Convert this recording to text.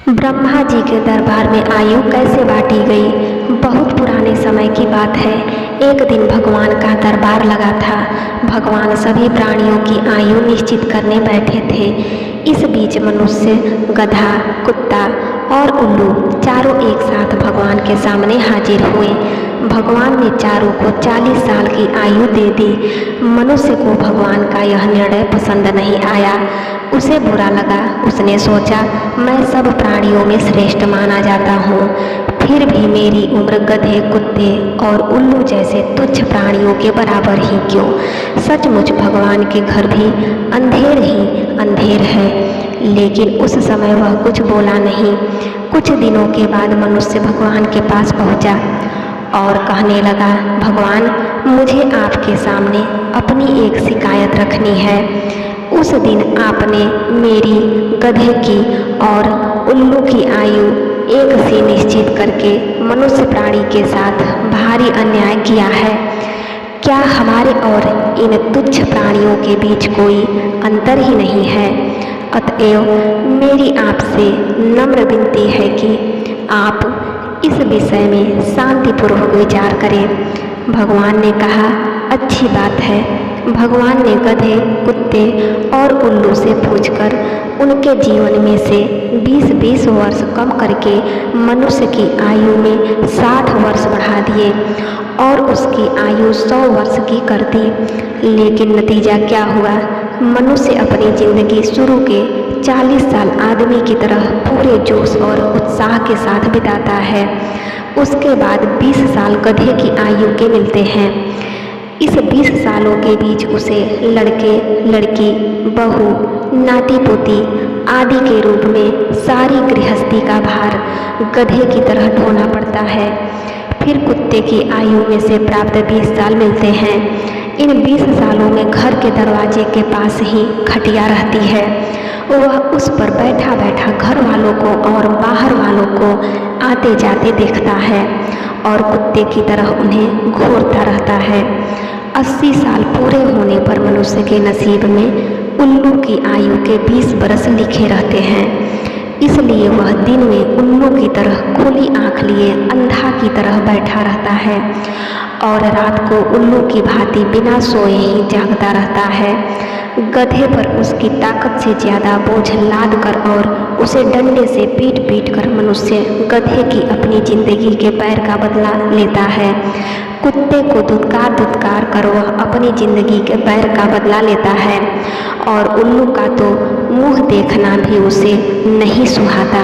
ब्रह्मा जी के दरबार में आयु कैसे बांटी गई। बहुत पुराने समय की बात है। एक दिन भगवान का दरबार लगा था। भगवान सभी प्राणियों की आयु निश्चित करने बैठे थे। इस बीच मनुष्य, गधा, कुत्ता और उल्लू चारों एक साथ भगवान के सामने हाजिर हुए। भगवान ने चारों को 40 साल की आयु दे दी। मनुष्य को भगवान का यह निर्णय पसंद नहीं आया। उसे बुरा लगा। उसने सोचा, मैं सब प्राणियों में श्रेष्ठ माना जाता हूँ, फिर भी मेरी उम्र गधे, कुत्ते और उल्लू जैसे तुच्छ प्राणियों के बराबर ही क्यों। सचमुच भगवान के घर भी अंधेर ही अंधेर है। लेकिन उस समय वह कुछ बोला नहीं। कुछ दिनों के बाद मनुष्य भगवान के पास पहुँचा और कहने लगा, भगवान, मुझे आपके सामने अपनी एक शिकायत रखनी है। उस दिन आपने मेरी, गधे की और उल्लू की आयु एक सी निश्चित करके मनुष्य प्राणी के साथ भारी अन्याय किया है। क्या हमारे और इन तुच्छ प्राणियों के बीच कोई अंतर ही नहीं है? अतएव मेरी आपसे नम्र विनती है कि आप इस विषय में शांतिपूर्वक विचार करें। भगवान ने कहा, अच्छी बात है। भगवान ने गधे, कुत्ते और उल्लू से पूछकर उनके जीवन में से 20-20 वर्ष कम करके मनुष्य की आयु में 60 वर्ष बढ़ा दिए और उसकी आयु 100 वर्ष की कर दी। लेकिन नतीजा क्या हुआ? मनुष्य अपनी जिंदगी शुरू के 40 साल आदमी की तरह पूरे जोश और उत्साह के साथ बिताता है। उसके बाद 20 साल गधे की आयु के मिलते हैं। इस 20 सालों के बीच उसे लड़के, लड़की, बहू, नाती पोती आदि के रूप में सारी गृहस्थी का भार गधे की तरह ढोना पड़ता है। फिर कुत्ते की आयु में से प्राप्त 20 साल मिलते हैं। इन 20 सालों में घर के दरवाजे के पास ही खटिया रहती है। वह उस पर बैठा बैठा घर वालों को और बाहर वालों को आते जाते देखता है और कुत्ते की तरह उन्हें घूरता रहता है। 80 साल पूरे होने पर मनुष्य के नसीब में उल्लू की आयु के 20 बरस लिखे रहते हैं। इसलिए वह दिन में उल्लू की तरह खुली आंख लिए अंधा की तरह बैठा रहता है और रात को उल्लू की भांति बिना सोए ही जागता रहता है। गधे पर उसकी ताकत से ज़्यादा बोझ लाद कर और उसे डंडे से पीट पीट कर मनुष्य गधे की अपनी जिंदगी के पैर का बदला लेता है। कुत्ते को धुतकार कर वह अपनी जिंदगी के पैर का बदला लेता है और उल्लू का तो मुंह देखना भी उसे नहीं सुहाता।